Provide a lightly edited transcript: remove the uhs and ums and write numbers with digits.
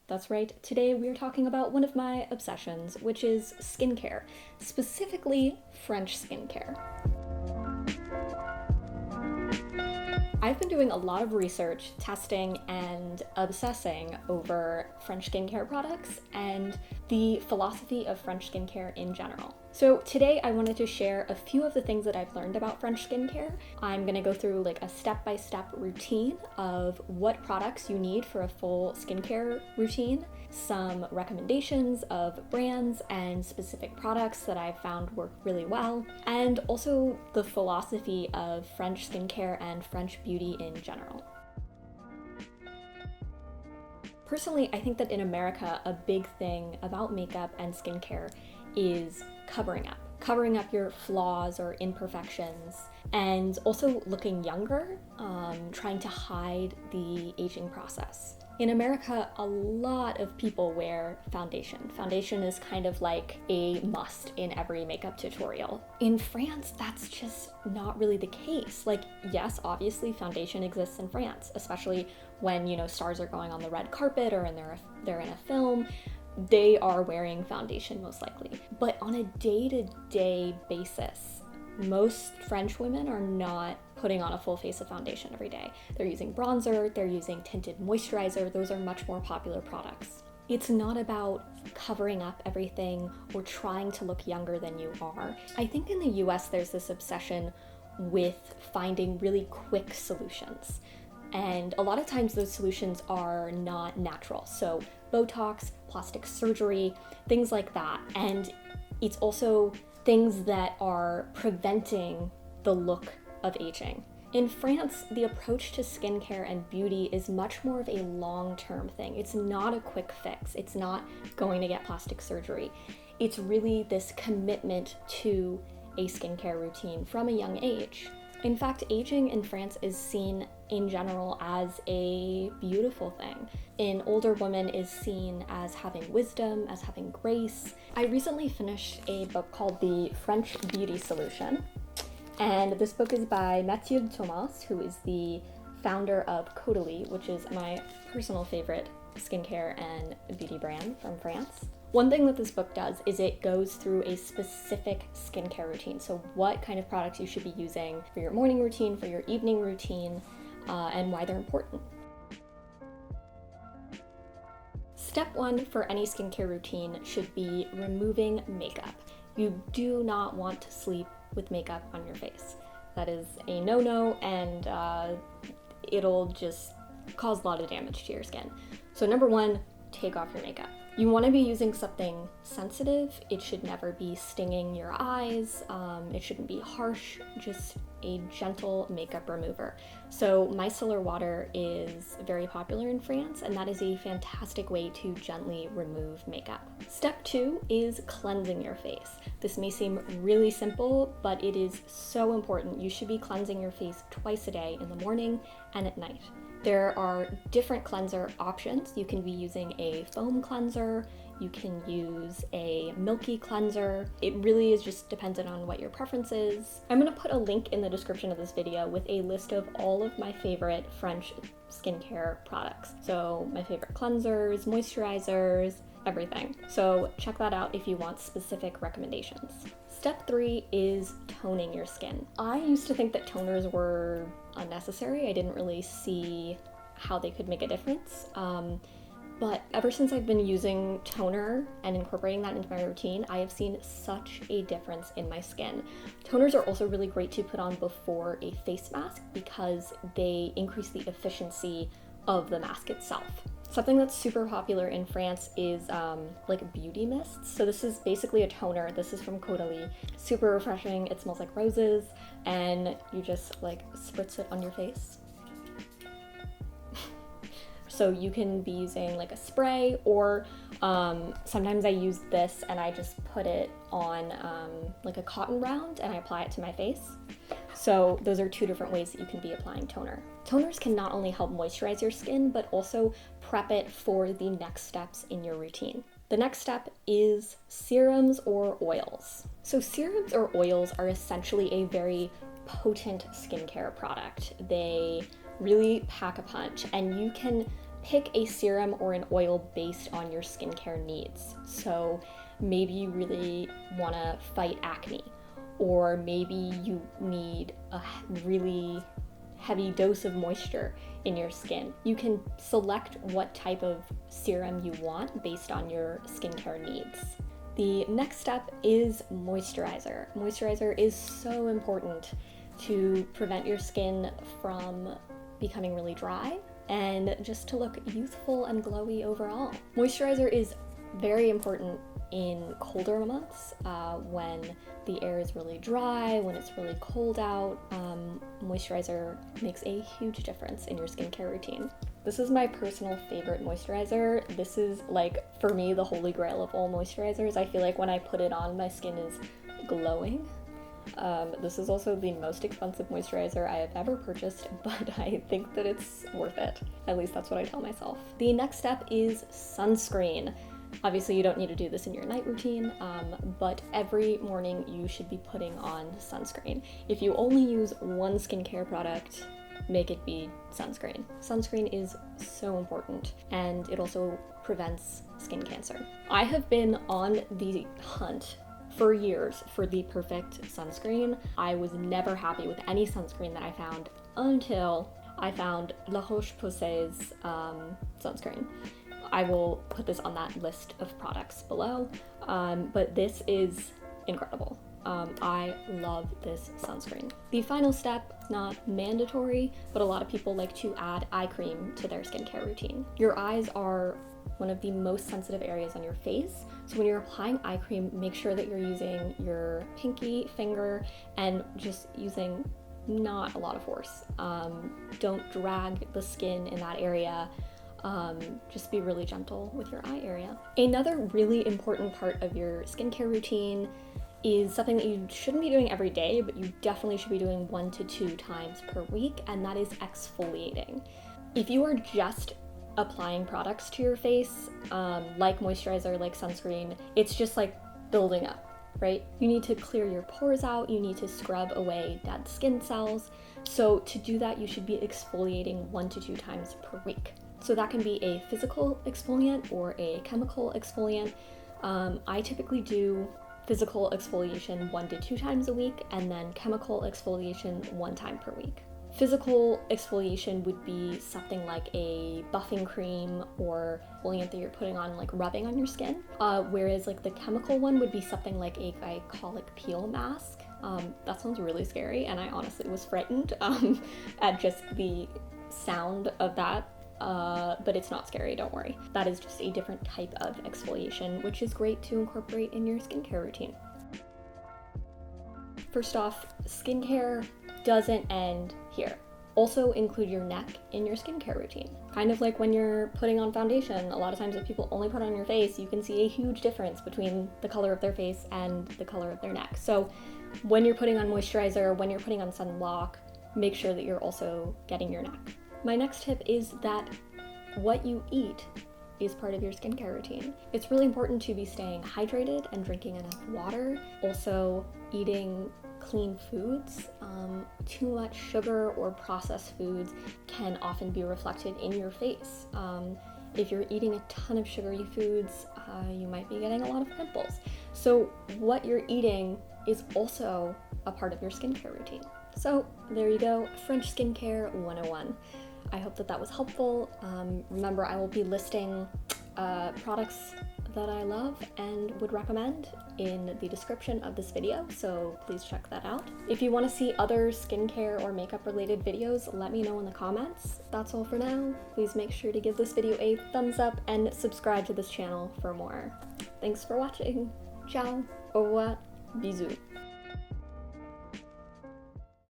That's right, today we are talking about one of my obsessions, which is skincare, specifically French skincare. I've been doing a lot of research, testing, and obsessing over French skincare products and the philosophy of French skincare in general. So today I wanted to share a few of the things that I've learned about French skincare. I'm gonna go through like a step-by-step routine of what products you need for a full skincare routine, some recommendations of brands and specific products that I've found work really well, and also the philosophy of French skincare and French beauty in general. Personally, I think that in America, a big thing about makeup and skincare is covering up your flaws or imperfections, and also looking younger, trying to hide the aging process. In America, a lot of people wear foundation. Foundation is kind of like a must in every makeup tutorial. In France, that's just not really the case. Like, yes, obviously foundation exists in France, especially when, stars are going on the red carpet or they're in a film. They are wearing foundation most likely. But on a day-to-day basis, most French women are not putting on a full face of foundation every day. They're using bronzer, they're using tinted moisturizer. Those are much more popular products. It's not about covering up everything or trying to look younger than you are. I think in the US there's this obsession with finding really quick solutions. And a lot of times those solutions are not natural. So Botox, plastic surgery, things like that. And it's also things that are preventing the look of aging. In France, the approach to skincare and beauty is much more of a long-term thing. It's not a quick fix. It's not going to get plastic surgery. It's really this commitment to a skincare routine from a young age. In fact, aging in France is seen in general as a beautiful thing. An older woman is seen as having wisdom, as having grace. I recently finished a book called The French Beauty Solution, and this book is by Mathieu Thomas, who is the founder of Caudalie, which is my personal favorite skincare and beauty brand from France. One thing that this book does is it goes through a specific skincare routine. So what kind of products you should be using for your morning routine, for your evening routine, and why they're important. Step one for any skincare routine should be removing makeup. You do not want to sleep with makeup on your face. That is a no-no, and it'll just cause a lot of damage to your skin. So number one, take off your makeup. You want to be using something sensitive. It should never be stinging your eyes. It shouldn't be harsh, just a gentle makeup remover. So micellar water is very popular in France, and that is a fantastic way to gently remove makeup. Step two is cleansing your face. This may seem really simple, but it is so important. You should be cleansing your face twice a day, in the morning and at night. There are different cleanser options. You can be using a foam cleanser, you can use a milky cleanser. It really is just dependent on what your preference is. I'm gonna put a link in the description of this video with a list of all of my favorite French skincare products. So my favorite cleansers, moisturizers, everything. So check that out if you want specific recommendations. Step three is toning your skin. I used to think that toners were unnecessary. I didn't really see how they could make a difference. But ever since I've been using toner and incorporating that into my routine, I have seen such a difference in my skin. Toners are also really great to put on before a face mask because they increase the efficiency of the mask itself. Something that's super popular in France is like beauty mists. So this is basically a toner. This is from Caudalie. Super refreshing. It smells like roses, and you just like spritz it on your face. So you can be using like a spray, or sometimes I use this and I just put it on like a cotton round and I apply it to my face. So those are two different ways that you can be applying toner. Toners can not only help moisturize your skin, but also prep it for the next steps in your routine. The next step is serums or oils. So serums or oils are essentially a very potent skincare product. They really pack a punch, and you can pick a serum or an oil based on your skincare needs. So maybe you really want to fight acne, or maybe you need a really heavy dose of moisture in your skin. You can select what type of serum you want based on your skincare needs. The next step is moisturizer. Moisturizer is so important to prevent your skin from becoming really dry and just to look youthful and glowy overall. Moisturizer is very important in colder months, when the air is really dry, when it's really cold out. Moisturizer makes a huge difference in your skincare routine. This is my personal favorite moisturizer. This is, like, for me, the holy grail of all moisturizers. I feel like when I put it on, my skin is glowing. This is also the most expensive moisturizer I have ever purchased, but I think that it's worth it. At least that's what I tell myself. The next step is sunscreen. Obviously, you don't need to do this in your night routine, but every morning you should be putting on sunscreen. If you only use one skincare product, make it be sunscreen. Sunscreen is so important, and it also prevents skin cancer. I have been on the hunt for years for the perfect sunscreen. I was never happy with any sunscreen that I found until I found La Roche-Posay's sunscreen. I will put this on that list of products below, but this is incredible. I love this sunscreen. The final step is not mandatory, but a lot of people like to add eye cream to their skincare routine. Your eyes are one of the most sensitive areas on your face, so when you're applying eye cream, make sure that you're using your pinky finger and just using not a lot of force. Don't drag the skin in that area. Just be really gentle with your eye area. Another really important part of your skincare routine is something that you shouldn't be doing every day, but you definitely should be doing 1 to 2 times per week, and that is exfoliating. If you are just applying products to your face, like moisturizer, like sunscreen, it's just like building up, right? You need to clear your pores out, you need to scrub away dead skin cells. So to do that, you should be exfoliating 1 to 2 times per week. So that can be a physical exfoliant or a chemical exfoliant. I typically do physical exfoliation 1 to 2 times a week, and then chemical exfoliation 1 time per week. Physical exfoliation would be something like a buffing cream or exfoliant that you're putting on, like rubbing on your skin. Whereas like the chemical one would be something like a glycolic peel mask. That sounds really scary, and I honestly was frightened at just the sound of that. But it's not scary, don't worry. That is just a different type of exfoliation, which is great to incorporate in your skincare routine. First off, skincare doesn't end here. Also include your neck in your skincare routine. Kind of like when you're putting on foundation, a lot of times if people only put on your face, you can see a huge difference between the color of their face and the color of their neck. So when you're putting on moisturizer, when you're putting on sunblock, make sure that you're also getting your neck. My next tip is that what you eat is part of your skincare routine. It's really important to be staying hydrated and drinking enough water. Also, eating clean foods. Too much sugar or processed foods can often be reflected in your face. If you're eating a ton of sugary foods, you might be getting a lot of pimples. So what you're eating is also a part of your skincare routine. So there you go, French Skincare 101. I hope that was helpful. Remember, I will be listing products that I love and would recommend in the description of this video, so please check that out. If you want to see other skincare or makeup related videos, let me know in the comments. That's all for now. Please make sure to give this video a thumbs up and subscribe to this channel for more. Thanks for watching. Ciao, au revoir, bisous.